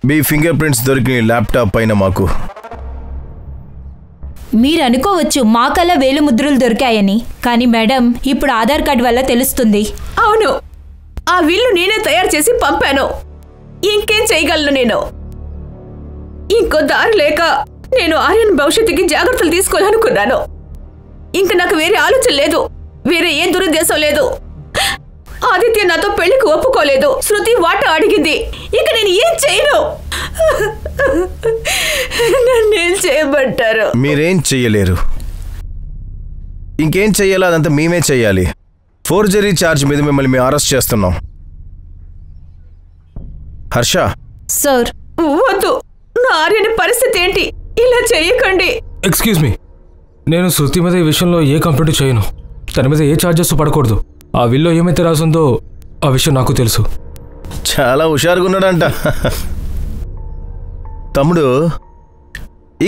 మీ ఫింగర్ ప్రింట్స్ దొరికిన ల్యాప్టాప్ పైన మాకు. మీరు అనుకోవచ్చు మాకల్లా వేలు ముద్రలు దొరికాయని, కానీ మేడం ఇప్పుడు ఆధార్ కార్డు వల్ల తెలుస్తుంది. అవును, ఆ విల్లు నేనే తయారు చేసి పంపాను. ఇంకేం చేయగలను నేను? ఇంకో దారి లేక నేను ఆర్యన్ భవిష్యత్తుకి జాగ్రత్తలు తీసుకోవాలనుకున్నాను. ఇంక నాకు వేరే ఆలోచన లేదు, వేరే ఏ దురుద్దేశం లేదు. ఆదిత్య నాతో పెళ్లికి ఒప్పుకోలేదు. శృతి వాటా అడిగింది. ఇక నేను ఏం చేయను? నన్నేం చేయమంటారు? మీరేం చెయ్యలేరు. ఇంకేం చెయ్యాలో అదంతా మేమే చెయ్యాలి. ఫోర్జరీ ఛార్జ్ మీద మిమ్మల్ని మేము అరెస్ట్ చేస్తున్నాం. హర్ష. సార్. వద్దు, నా ఆర్యని పరిస్థితి ఏంటి? ఇలా చెయ్యకండి. ఎక్స్క్యూజ్ మీ, నేను శృతి మీద ఈ విషయంలో ఏ కంప్లైంట్ చేయను. తన మీద ఏ ఛార్జెస్ పడకూడదు. ఆ విల్లో ఏమైతే రాసిందో ఆ విషయం నాకు తెలుసు. చాలా హుషారుగా ఉన్నాడంట. తమ్ముడు,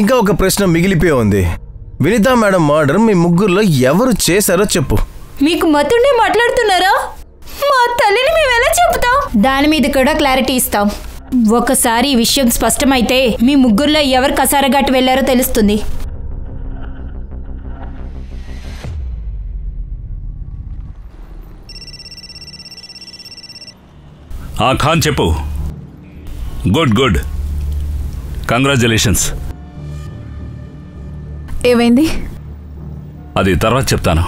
ఇంకా ఒక ప్రశ్న మిగిలిపోయి ఉంది. వినితా మేడం మర్డర్ మీ ముగ్గురులో ఎవరు చేశారో చెప్పు. మీకు మతుండే మాట్లాడుతున్నారా? మా తల్లిని మేము ఎలా చెబుతాం? దాని మీద కూడా క్లారిటీ ఇస్తాం. ఒకసారి ఈ విషయం స్పష్టమైతే మీ ముగ్గురులో ఎవరు కసారఘాట్ వెళ్లారో తెలుస్తుంది. ఖాన్ చెప్పు. Good good, congratulations. ఏమైంది? అది తర్వాత చెప్తాను.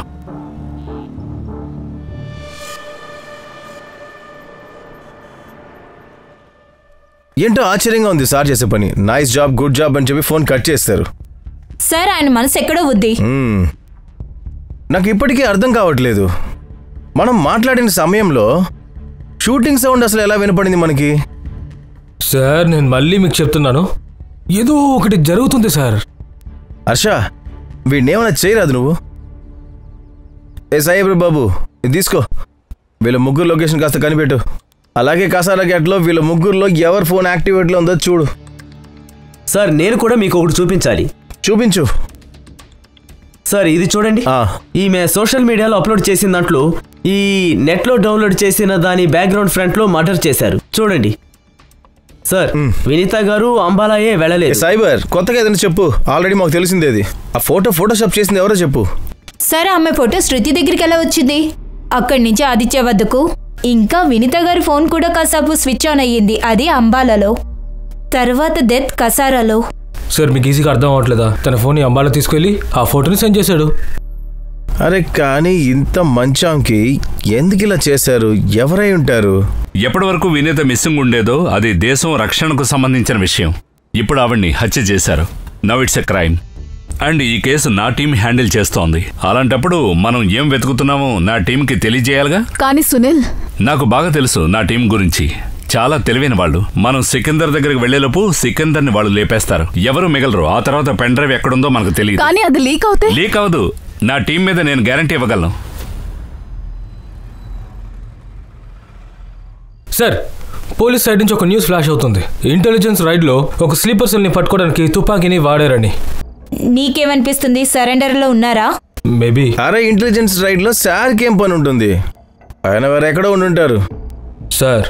ఏంటో ఆశ్చర్యంగా ఉంది సార్ చేసే పని. నైస్ జాబ్, గుడ్ జాబ్ అని చెప్పి ఫోన్ కట్ చేస్తారు. సార్ ఆయన మనసు ఎక్కడో ఉంది. నాకు ఇప్పటికీ అర్థం కావట్లేదు. మనం మాట్లాడిన సమయంలో షూటింగ్ సౌండ్ అసలు ఎలా వినపడింది మనకి? సార్ నేను మళ్ళీ మీకు చెప్తున్నాను, ఏదో ఒకటి జరుగుతుంది సార్. హర్ష, వీడినేమన్నా చేయరాదు నువ్వు? ఏ సాయిబ్ర బాబు, ఇది తీసుకో. వీళ్ళ ముగ్గురు లొకేషన్ కాస్త కనిపెట్టు. అలాగే కసారఘాట్లో వీళ్ళ ముగ్గురులో ఎవరి ఫోన్ యాక్టివేట్లో ఉందో చూడు. సార్ నేను కూడా మీకు ఒకటి చూపించాలి. చూపించు సార్. ఇది చూడండి. ఈమె సోషల్ మీడియాలో అప్లోడ్ చేసిన దాంట్లో ఈ నెట్లో డౌన్లోడ్ చేసిన దాని బ్యాక్గ్రౌండ్ ఫ్రంట్లో మర్డర్ చేశారు. చూడండి సార్. వినీతా గారు అంబాలాయే వెళ్ళలేదు. సైబర్, కొత్తగా ఏదైనా చెప్పు. ఆల్రెడీ మాకు తెలిసిందేది. ఆ ఫోటోషాప్ చేసింది ఎవరో చెప్పు. సరే, ఆమె ఫోటో శృతి దగ్గరికి ఎలా వచ్చింది? అక్కడి నుంచి ఆదిత్య వద్దకు. ఇంకా వినీతా గారి ఫోన్ కూడా కాసేపు స్విచ్ ఆన్ అయ్యింది. అది అంబాలాలో. తర్వాత డెత్ కసారాలో. సార్ మీకు ఈజీగా అర్థం అవ్వట్లేదా? తన ఫోన్ అంబాలా తీసుకెళ్ళి ఆ ఫోటోని సెండ్ చేశాడు. అరే కానీ ఇంత మంచాంకి ఎందుకు ఇలా చేశారు? ఎవరై ఉంటారు? ఎప్పటి వరకు వినీత మిస్సింగ్ ఉండేదో అది దేశం రక్షణకు సంబంధించిన విషయం. ఇప్పుడు ఆవిడ్ని హత్య చేశారు. Now it's a crime. And ఈ కేసు నా టీం హ్యాండిల్ చేస్తోంది. అలాంటప్పుడు మనం ఏం వెతుకుతున్నామో నా టీంకి తెలియజేయాలిగా. కానీ సునీల్, నాకు బాగా తెలుసు నా టీం గురించి. చాలా తెలివైన వాళ్ళు. మనం సికిందర్ దగ్గరికి వెళ్లేలోపు సికిందర్ని వాళ్ళు లేపేస్తారు. ఎవరు మిగలరు. ఆ తర్వాత పెన్ డ్రైవ్ ఎక్కడుందో మనకు తెలియదు. కానీ అది లీక్ అవుతే? లీక్ అవదు. నా టీం మీద నేను గ్యారంటీ ఇవ్వగలను. సార్, పోలీస్ సైడ్ నుంచి ఒక న్యూస్ ఫ్లాష్ అవుతుంది. ఇంటెలిజెన్స్ రైడ్లో ఒక స్లీపర్ సెల్ని పట్టుకోవడానికి తుపాకీని వాడారని. నీకేమనిపిస్తుంది? సరెండర్లో ఉన్నారా? మేబీ. అరే ఇంటెలిజెన్స్ రైడ్లో సార్కి ఏం పని ఉంటుంది? ఆయన వేరెక్కడో ఉండుంటారు. సార్,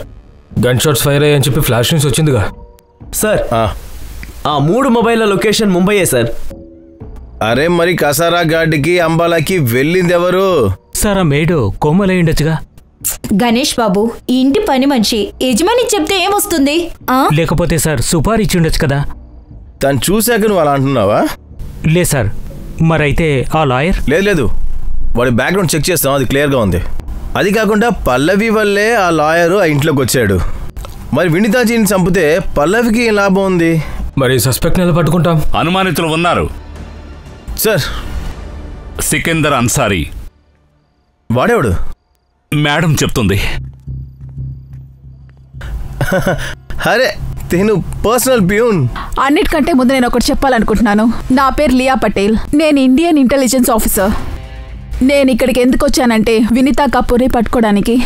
గన్ షాట్స్ ఫైర్ అయ్యాయని చెప్పి ఫ్లాష్ న్యూస్ వచ్చిందిగా. సార్ ఆ 3 మొబైల్ల లొకేషన్ ముంబైయే సార్. అరే మరి కసారాఘాట్కి అంబాలాకి వెళ్ళింది ఎవరు? సార్, ఆ మేడు కోమలై ఉండొచ్చుగా. గణేష్ బాబు, ఈ ఇంటి పని మనిషి. యజమాని చెప్తే ఏమొస్తుంది? లేకపోతే సార్ సుపారీ ఇచ్చి ఉండొచ్చు కదా. తను చూశాక నువ్వు అలా అంటున్నావా? లేదు సార్. మరైతే ఆ లాయర్? లేదు, వాడి బ్యాక్గ్రౌండ్ చెక్ చేస్తాం, అది క్లియర్గా ఉంది. అది కాకుండా పల్లవి వల్లే ఆ లాయరు ఆ ఇంట్లోకి వచ్చాడు. మరి వినీతాజీని చంపితే పల్లవికి ఏం లాభం ఉంది? మరి సస్పెక్ట్ ఎలా పట్టుకుంటాం? అనుమానితులు ఉన్నారు సార్. సికిందర్ అన్సారీ. వాడేవాడు? మేడం చెప్తుంది. అరే తిను పర్సనల్ ప్యూన్. అన్నిటికంటే ముందు నేను ఒకటి చెప్పాలనుకుంటున్నాను. నా పేరు లియా పటేల్. నేను ఇండియన్ ఇంటెలిజెన్స్ ఆఫీసర్. నేను ఇక్కడికి ఎందుకు వచ్చానంటే వినీతా కపూర్ని పట్టుకోవడానికి.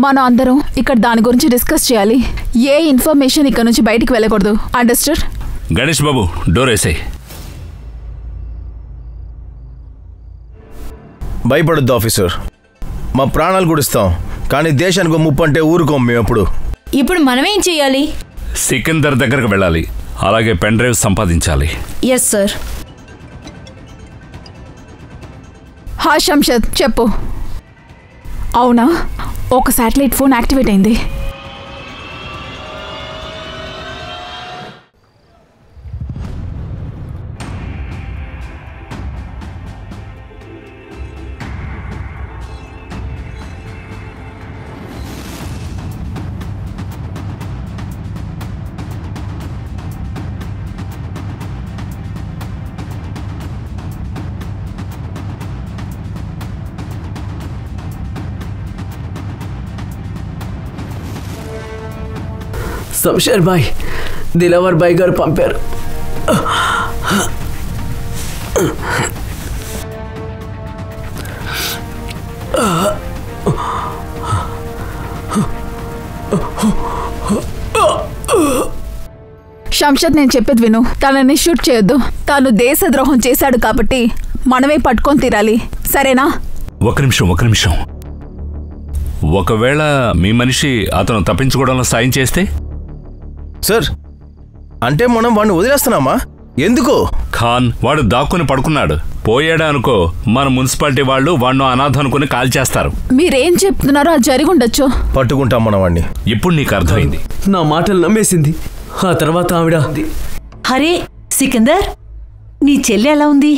మనం అందరం ఇక్కడ దాని గురించి డిస్కస్ చేయాలి. ఏ ఇన్ఫర్మేషన్ ఇక్కడ నుంచి బయటికి వెళ్ళకూడదు. అండర్స్టాండ్? గణేష్ బాబు, డోర్ వేసేయ్. భయపడొద్దు ఆఫీసర్, మా ప్రాణాలు కూడా ఇస్తాం. కానీ దేశానికి ముప్పు అంటే ఊరుకోం మేము ఎప్పుడు. ఇప్పుడు మనమేం చేయాలి? సికిందర్ దగ్గరకు వెళ్ళాలి. అలాగే పెన్ డ్రైవ్ సంపాదించాలి. Yes sir. శంషద్ చెప్పు. అవునా, ఒక శాటిలైట్ ఫోన్ యాక్టివేట్ అయింది. శంషేర్ భాయ్, దిలవర్ భాయ్ గారు పంపారు. శంషద్, నేను చెప్పేది విను. తనని షూట్ చేయొద్దు. తను దేశద్రోహం చేశాడు కాబట్టి మనమే పట్టుకొని తీరాలి, సరేనా? ఒక నిమిషం. ఒకవేళ మీ మనిషి అతను తప్పించుకోవడంలో సాయం చేస్తే? సార్, అంటే మనం వాడిని వదిలేస్తున్నామా? ఎందుకు? ఖాన్ వాడు దాక్కుని పడుకున్నాడు. పోయాడా అనుకో, మన మున్సిపాలిటీ వాళ్ళు వాడిని అనాథ అనుకుని కాల్ చేస్తారు. మీరేం చెప్తున్నారో అది జరిగి ఉండొచ్చు. పట్టుకుంటాం మనం వాడిని. ఇప్పుడు నీకు అర్థమైంది. నా మాటలు నమ్మేసింది. ఆ తర్వాత ఆవిడ, హరే సికందర్, నీ చెల్లి ఎలా ఉంది?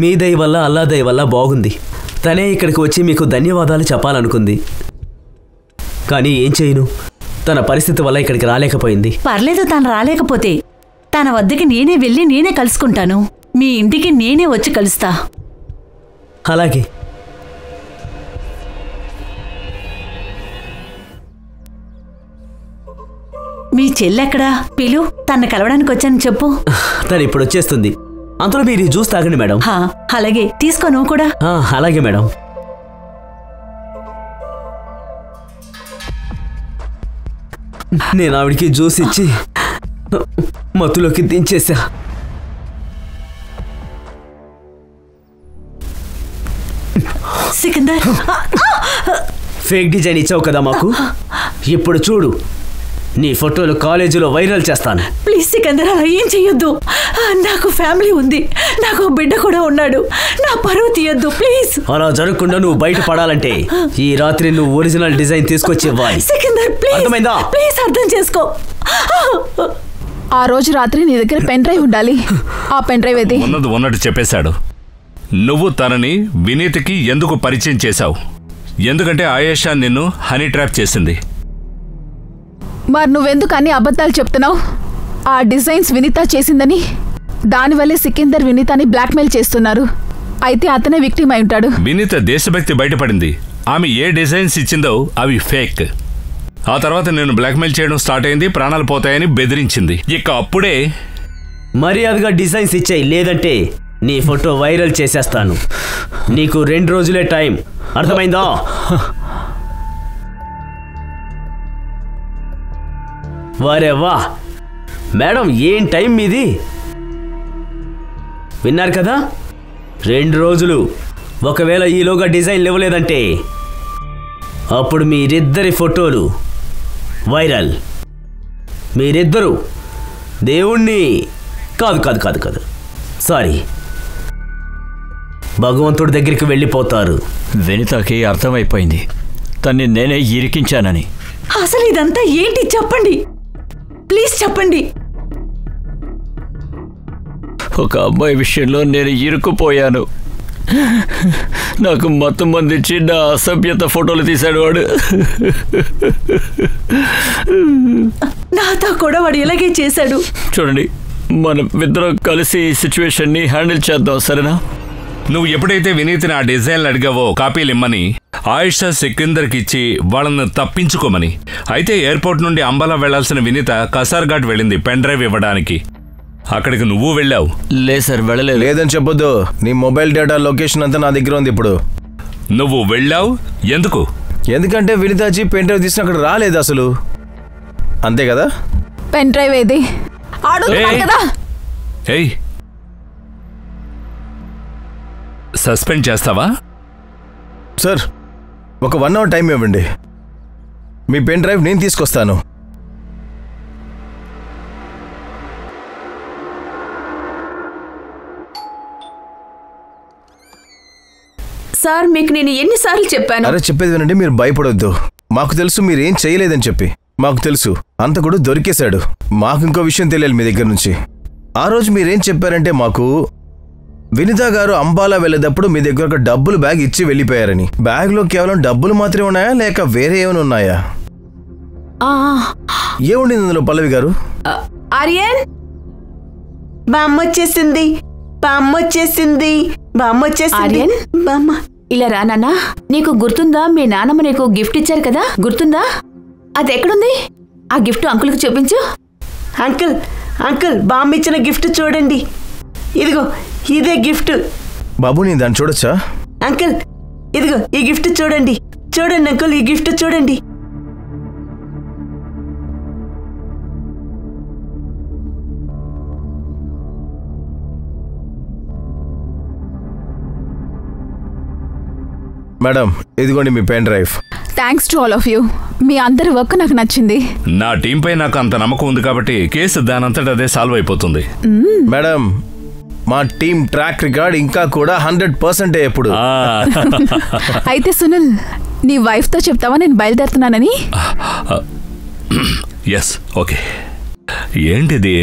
మీ దయ వల్ల, అల్లా దయ వల్ల బాగుంది. తనే ఇక్కడికి వచ్చి మీకు ధన్యవాదాలు చెప్పాలనుకుంది. కానీ ఏం చేయను, తన పరిస్థితి వల్ల ఇక్కడికి రాలేకపోయింది. పర్లేదు, తను రాలేకపోతే తన వద్దకి నేనే వెళ్ళి నేనే కలుసుకుంటాను. మీ ఇంటికి నేనే వచ్చి కలుస్తా. అలాగే. మీ చెల్లెక్కడా? పిలు, తను కలవడానికి వచ్చాను చెప్పు. తను ఇప్పుడు వచ్చేస్తుంది. అంతలో మీరు జ్యూస్ తాగండి మేడం. అలాగే, తీసుకో నువ్వు కూడా. అలాగే మేడం. నేను ఆవిడికి జ్యూస్ ఇచ్చి మత్తులోకి దించేశా. సికందర్, ఫేక్ డిజైన్ ఇచ్చావు కదా మాకు, ఇప్పుడు చూడు, నీ ఫోటోలు కాలేజీలో వైరల్ చేస్తాను. ప్లీజ్ సికందర్, అలా ఏం చెయ్యొద్దు. నాకు ఫ్యామిలీ ఉంది, నాకు బిడ్డ కూడా ఉన్నాడు. నా పరువు తీయొద్దు ప్లీజ్. అలా జరగకుండా నువ్వు బయట పడాలంటే ఈ రాత్రి నువ్వు ఒరిజినల్ డిజైన్ తీసుకొచ్చి ఇవ్వాలి. సికందర్ ప్లీజ్, అర్థమైందా? ప్లీజ్ అర్థం చేసుకో. ఆ రోజు రాత్రి నీ దగ్గర పెన్ డ్రైవ్ ఉండాలి. ఆ పెన్ డ్రైవ్ ఏది? ఉన్నట్టు చెప్పేశాడు. నువ్వు తనని వినీత్కి ఎందుకు పరిచయం చేశావు? ఎందుకంటే ఆయేషా నిన్ను హనీ ట్రాప్ చేసింది. మరి నువ్వెందుకు అన్ని అబద్ధాలు చెప్తున్నావు? ఆ డిజైన్స్ వినీత చేసిందని, దానివల్లే సికిందర్ వినీతాని బ్లాక్మెయిల్ చేస్తున్నారు. అయితే అతనే విక్టిమ్ అయి ఉంటాడు. వినీత దేశభక్తి బయటపడింది. ఆమె ఏ డిజైన్స్ ఇచ్చిందో అవి ఫేక్. ఆ తర్వాత నేను బ్లాక్మెయిల్ చేయడం స్టార్ట్ అయింది. ప్రాణాలు పోతాయని బెదిరించింది. ఇక అప్పుడే మర్యాదగా డిజైన్స్ ఇచ్చాయి, లేదంటే నీ ఫోటో వైరల్ చేసేస్తాను. నీకు 2 రోజులే టైం, అర్థమైందా? వారే వా మేడం, ఏం టైం మీది? విన్నారు కదా, 2 రోజులు. ఒకవేళ ఈలోగా డిజైన్లు ఇవ్వలేదంటే అప్పుడు మీరిద్దరి ఫోటోలు వైరల్. మీరిద్దరూ దేవుణ్ణి కాదు సారీ, భగవంతుడి దగ్గరికి వెళ్ళిపోతారు. వినితకి అర్థమైపోయింది తన్ని నేనే ఇరికించానని. అసలు ఇదంతా ఏంటి చెప్పండి, ప్లీజ్ చెప్పండి. ఒక అమ్మాయి విషయంలో నేను ఇరుక్కుపోయాను. నాకు మొత్తం మందించి నా అసభ్యత ఫోటోలు తీశాడు వాడు. నాతో కూడా వాడు ఇలాగే చేశాడు. చూడండి, మనం ఇద్దరం కలిసి ఈ సిచ్యువేషన్ని హ్యాండిల్ చేద్దాం, సరేనా? నువ్వు ఎప్పుడైతే వినీత్ని ఆ డిజైన్లు అడిగావో కాపీలు ఇమ్మని, ఆయిషా సికిందర్కి ఇచ్చి వాళ్ళని తప్పించుకోమని. అయితే ఎయిర్పోర్ట్ నుండి అంబాలా వెళ్లాల్సిన వినీత కసార్ఘాట్ వెళ్ళింది పెన్ డ్రైవ్ ఇవ్వడానికి. అక్కడికి నువ్వు వెళ్ళావు. లేదు సార్, వెళ్ళలేదు. లేదని చెప్పొద్దు. నీ మొబైల్ డేటా లొకేషన్ అంతా నా దగ్గర ఉంది. ఇప్పుడు నువ్వు వెళ్ళావు ఎందుకు? ఎందుకంటే వినీతాజీ పెన్ డ్రైవ్ తీసిన అక్కడ రాలేదు అసలు, అంతే కదా? పెన్ డ్రైవ్ ఏది? ఏయ్, సస్పెండ్ చేస్తావా? సార్, ఒక 1 అవర్ టైం ఇవ్వండి. మీ పెన్ డ్రైవ్ నేను తీసుకొస్తాను. సార్, మీకు నేను ఎన్నిసార్లు చెప్పాను? అరే చెప్పేది వినండి, మీరు భయపడొద్దు. మాకు తెలుసు మీరేం చేయలేదని చెప్పి. మాకు తెలుసు అంతకుడు దొరికేశాడు. మాకు ఇంకో విషయం తెలియాలి మీ దగ్గర నుంచి. ఆ రోజు మీరేం చెప్పారంటే మాకు, వినితా గారు అంబాలా వెళ్ళేటప్పుడు మీ దగ్గర ఒక డబ్బులు బ్యాగ్ ఇచ్చి వెళ్ళిపోయారని. బ్యాగ్లో కేవలం డబ్బులు మాత్రమే ఉన్నాయా లేక వేరే ఏమైనా ఉన్నాయా? ఏముండింది అందులో పల్లవి గారు? ఆర్యన్, బామ్మ వచ్చేసింది. ఆర్యన్, బామ్మ ఇలా రా నాన్న. నీకు గుర్తుందా, మీ నాన్నమ్మ నీకు గిఫ్ట్ ఇచ్చారు కదా, గుర్తుందా? అది ఎక్కడుంది? ఆ గిఫ్ట్ అంకుల్కి చూపించు. అంకుల్ బామ్మ ఇచ్చిన గిఫ్ట్ చూడండి. ఇదిగో, ఇదే గిఫ్ట్. బాబు, నేను దాన్ని చూడొచ్చా? అంకుల్, ఇదిగో ఈ గిఫ్ట్ చూడండి. చూడండి అంకుల్, ఈ గిఫ్ట్ చూడండి. మేడం ఇదిగోండి మీ pen drive. Thanks to all of you. మీ అందరి వర్క్ నాకు నచ్చింది. నా టీంపై నాకు అంత నమ్మకం ఉంది కాబట్టి కేసు దానంతట అదే సాల్వ్ అయిపోతుంది. మేడం మా టీం ట్రాక్ రికార్డ్ ఇంకా కూడా 100% ఎప్పుడు. అయితే సునీల్, నీ వైఫ్తో చెప్తావా నేను బయలుదేరుతున్నానని? Yes, okay. ఏంటిది?